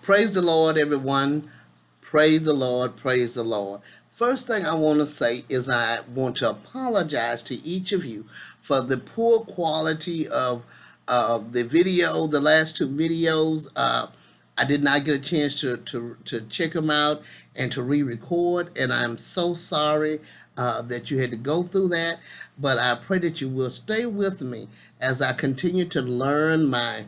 Praise the Lord, everyone. Praise the Lord. Praise the Lord. First thing I want to say is I want to apologize to each of you for the poor quality of the video, the last two videos. I did not get a chance to check them out and to re-record, and I'm so sorry that you had to go through that. But I pray that you will stay with me as I continue to learn my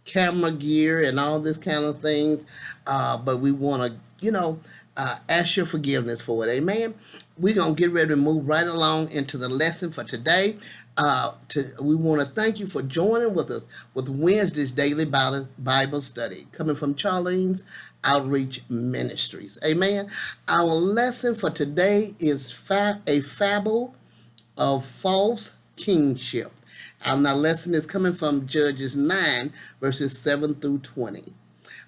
camera gear and all this kind of things. But we want to, ask your forgiveness for it. Amen. We're going to get ready to move right along into the lesson for today. We want to thank you for joining with us with Wednesday's daily Bible study coming from Charlene's Outreach Ministries. Amen. Our lesson for today is a fable of false kingship. Our lesson is coming from Judges 9, verses 7 through 20.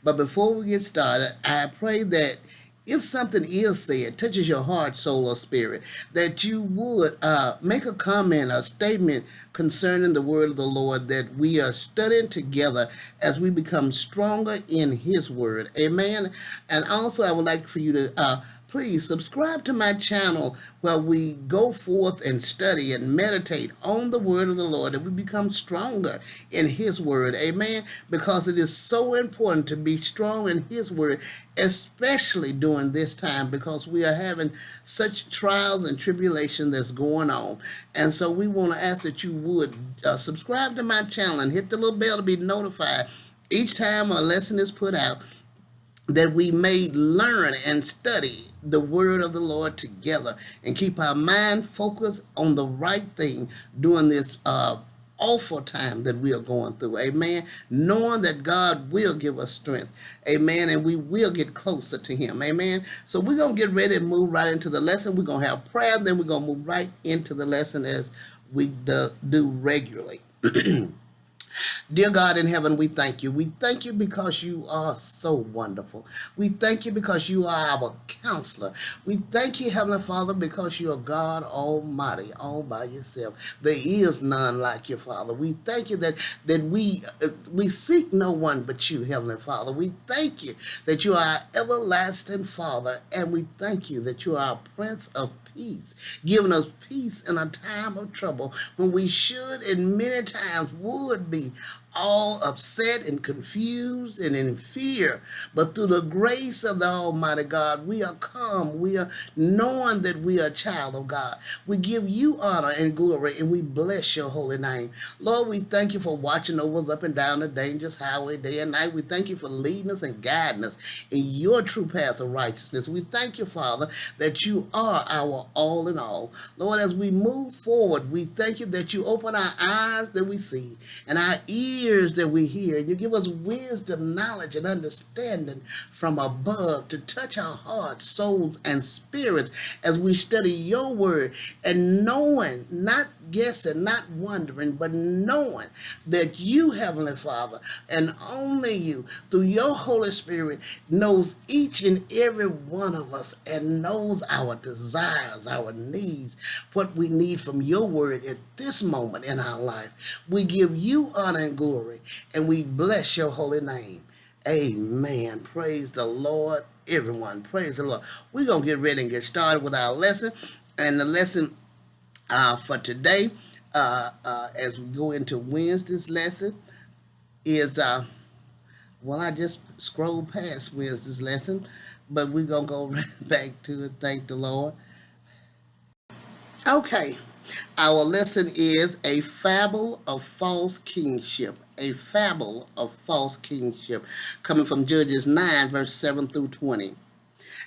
But before we get started, I pray that if something is said, touches your heart, soul, or spirit, that you would make a comment, a statement concerning the word of the Lord that we are studying together as we become stronger in His word. Amen. And also, I would like for you to please subscribe to my channel where we go forth and study and meditate on the word of the Lord, that we become stronger in His word. Amen. Because it is so important to be strong in His word, especially during this time, because we are having such trials and tribulation that's going on. And so we want to ask that you would subscribe to my channel and hit the little bell to be notified each time a lesson is put out, that we may learn and study the word of the Lord together and keep our mind focused on the right thing during this awful time that we are going through. Amen. Knowing that God will give us strength. Amen. And we will get closer to Him. Amen. So we're going to get ready and move right into the lesson. We're going to have prayer. Then we're going to move right into the lesson as we do regularly. Dear God in heaven, we thank you. We thank you because you are so wonderful. We thank you because you are our counselor. We thank you, Heavenly Father, because you are God Almighty, all by yourself. There is none like you, Father. We thank you that we seek no one but you, Heavenly Father. We thank you that you are our everlasting Father, and we thank you that you are our Prince of Peace, giving us peace in a time of trouble when we should and many times would be all upset and confused and in fear. But through the grace of the Almighty God, we are calm. We are knowing that we are a child of God. We give you honor and glory, and we bless your holy name. Lord, we thank you for watching over us up and down the dangerous highway day and night. We thank you for leading us and guiding us in your true path of righteousness. We thank you, Father, that you are our all in all. Lord, as we move forward, we thank you that you open our eyes that we see and our ears that we hear, and you give us wisdom, knowledge, and understanding from above to touch our hearts, souls, and spirits as we study your word, and knowing, not guessing, not wondering, but knowing that you, Heavenly Father, and only you, through your Holy Spirit, knows each and every one of us and knows our desires, our needs, what we need from your word at this moment in our life. We give you honor and glory, and we bless your holy name. Amen. Praise the Lord, everyone. Praise the Lord. We're going to get ready and get started with our lesson. And the lesson for today, as we go into Wednesday's lesson, is, I just scrolled past Wednesday's lesson, but we're going to go right back to it. Thank the Lord. Okay. Our lesson is a fable of false kingship. A fable of false kingship, coming from Judges 9, verse 7 through 20.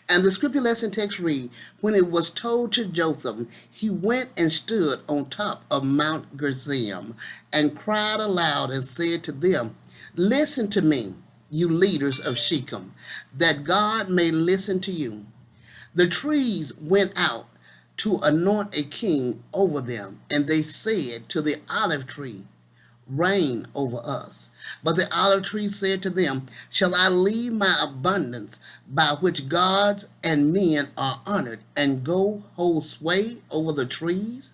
And the scripture lesson text read, when it was told to Jotham, he went and stood on top of Mount Gerizim and cried aloud and said to them, listen to me, you leaders of Shechem, that God may listen to you. The trees went out to anoint a king over them, and they said to the olive tree, reign over us. But the olive tree said to them, shall I leave my abundance by which gods and men are honored, and go hold sway over the trees?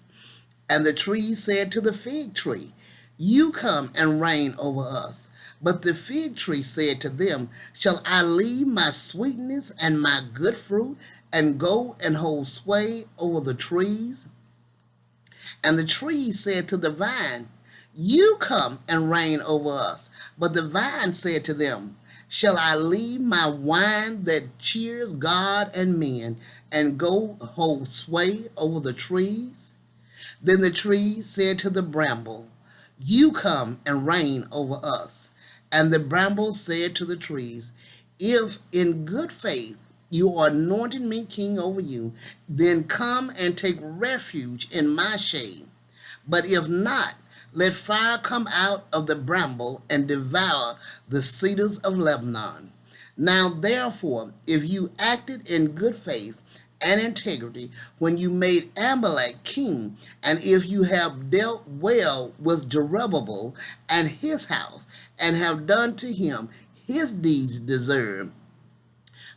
And the tree said to the fig tree, you come and reign over us. But the fig tree said to them, Shall I leave my sweetness and my good fruit and go and hold sway over the trees? And the trees said to the vine, You come and reign over us. But the vine said to them, Shall I leave my wine that cheers God and men and go hold sway over the trees? Then the tree said to the bramble, You come and reign over us. And the bramble said to the trees, If in good faith you are anointing me king over you, then come and take refuge in my shade. But if not, let fire come out of the bramble and devour the cedars of Lebanon. Now therefore, if you acted in good faith and integrity when you made Amalek king, and if you have dealt well with Jerubbabel and his house, and have done to him his deeds deserve,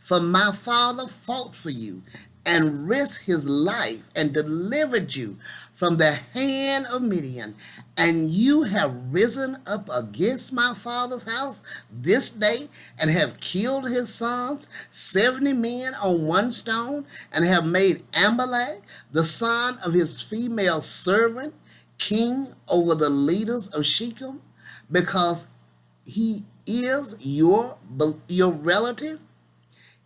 for my father fought for you and risked his life and delivered you from the hand of Midian. And you have risen up against my father's house this day and have killed his sons, 70 men on one stone, and have made Amalek, the son of his female servant, king over the leaders of Shechem, because he is your relative.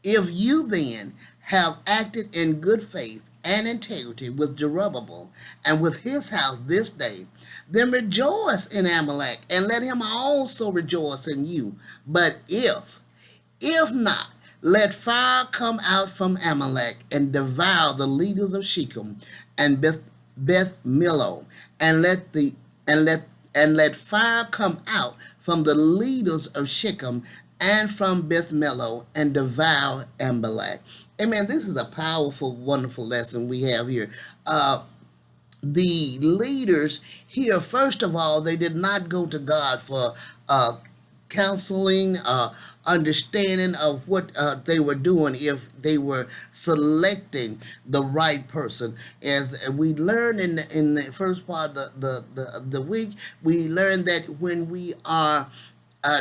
If you then have acted in good faith and integrity with Jerubbabel and with his house this day, then rejoice in Amalek, and let him also rejoice in you. But if not, let fire come out from Amalek and devour the leaders of Shechem and Beth-millo, and let fire come out from the leaders of Shechem and from Beth-millo and devour Amalek. Amen. This is a powerful, wonderful lesson we have here. The leaders here, first of all, they did not go to God for counseling, understanding of what they were doing if they were selecting the right person. As we learned in the first part of the week, we learned that when we are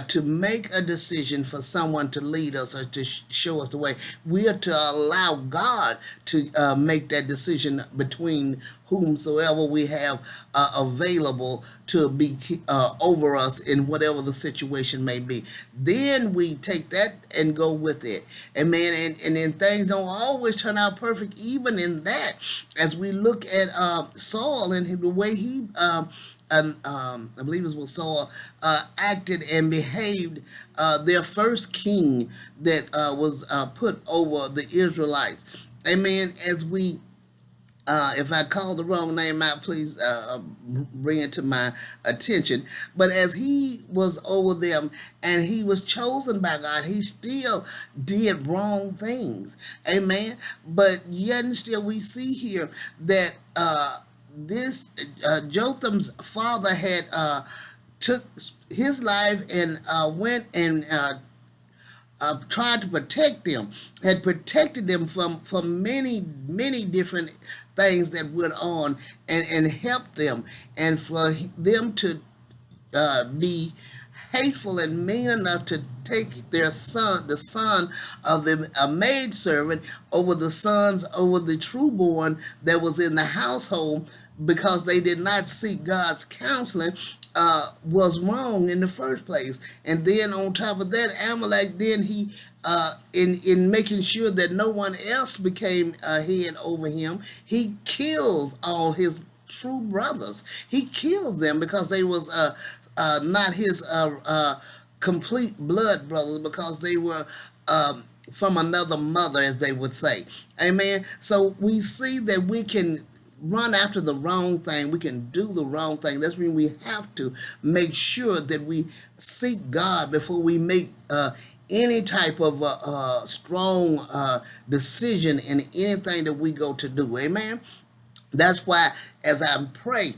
to make a decision for someone to lead us or to show us the way, we are to allow God to make that decision between whomsoever we have available to be over us in whatever the situation may be. Then we take that and go with it. Amen. And then things don't always turn out perfect, even in that. As we look at Saul and the way he and I believe it was Saul, acted and behaved, their first king that was put over the Israelites. Amen. As we, if I call the wrong name out, please bring it to my attention. But as he was over them and he was chosen by God, he still did wrong things. Amen. But yet and still we see here that this Jotham's father had took his life and went and tried to protect them, had protected them from many different things that went on, and helped them, and for them to be hateful and mean enough to take their son, the son of the maidservant, over the sons, over the trueborn that was in the household, because they did not seek God's counseling, was wrong in the first place. And then on top of that, Amalek, then he, in making sure that no one else became head over him, he kills all his true brothers. He kills them because they was not his complete blood brothers, because they were from another mother, as they would say. Amen. So we see that we can run after the wrong thing. We can do the wrong thing. That's when we have to make sure that we seek God before we make any type of strong decision in anything that we go to do. Amen. That's why, as I pray,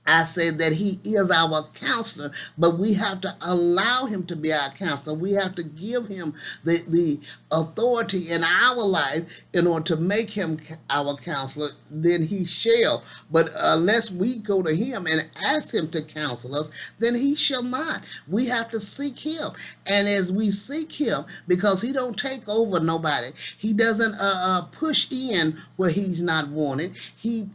I said that he is our counselor, but we have to allow him to be our counselor. We have to give him the authority in our life in order to make him our counselor, then he shall. But unless we go to him and ask him to counsel us, then he shall not. We have to seek him. And as we seek him, because he don't take over nobody, he doesn't push in where he's not wanted. He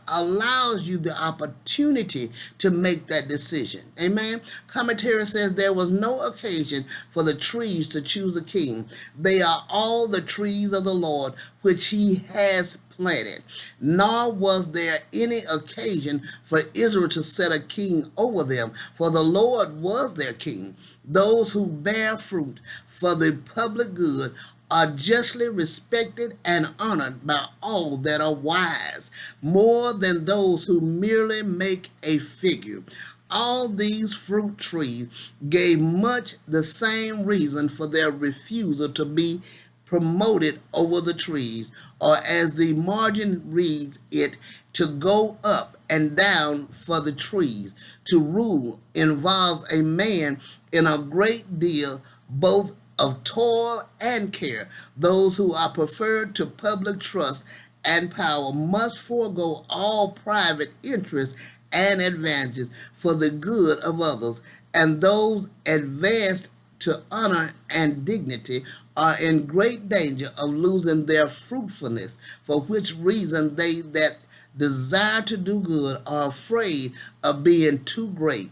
allows you the opportunity to make that decision. Amen. Commentary says there was no occasion for the trees to choose a king. They are all the trees of the Lord, which he has planted. Nor was there any occasion for Israel to set a king over them, for the Lord was their king. Those who bear fruit for the public good are justly respected and honored by all that are wise, more than those who merely make a figure. All these fruit trees gave much the same reason for their refusal to be promoted over the trees, or as the margin reads it, to go up and down for the trees. To rule involves a man in a great deal both of toil and care. Those who are preferred to public trust and power must forego all private interests and advantages for the good of others, and those advanced to honor and dignity are in great danger of losing their fruitfulness, for which reason they that desire to do good are afraid of being too great.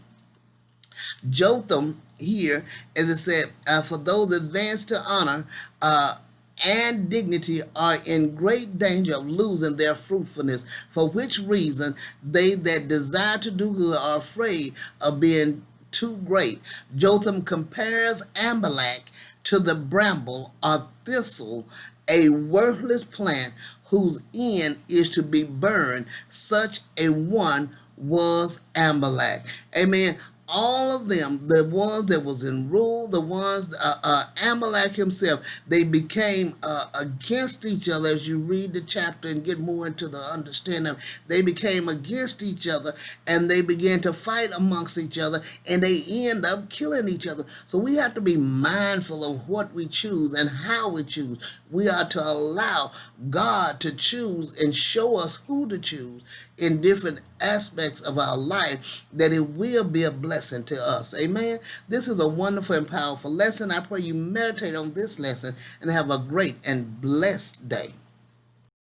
Jotham here, as it said, for those advanced to honor and dignity are in great danger of losing their fruitfulness, for which reason they that desire to do good are afraid of being too great. Jotham compares Amalek to the bramble or thistle, a worthless plant whose end is to be burned. Such a one was Amalek. Amen. All of them, the ones that was in rule, the ones, Amalek himself, they became against each other. As you read the chapter and get more into the understanding, they became against each other, and they began to fight amongst each other, and they end up killing each other. So we have to be mindful of what we choose and how we choose. We are to allow God to choose and show us who to choose in different aspects of our life, that it will be a blessing to us. Amen. This is a wonderful and powerful lesson. I pray you meditate on this lesson and have a great and blessed day.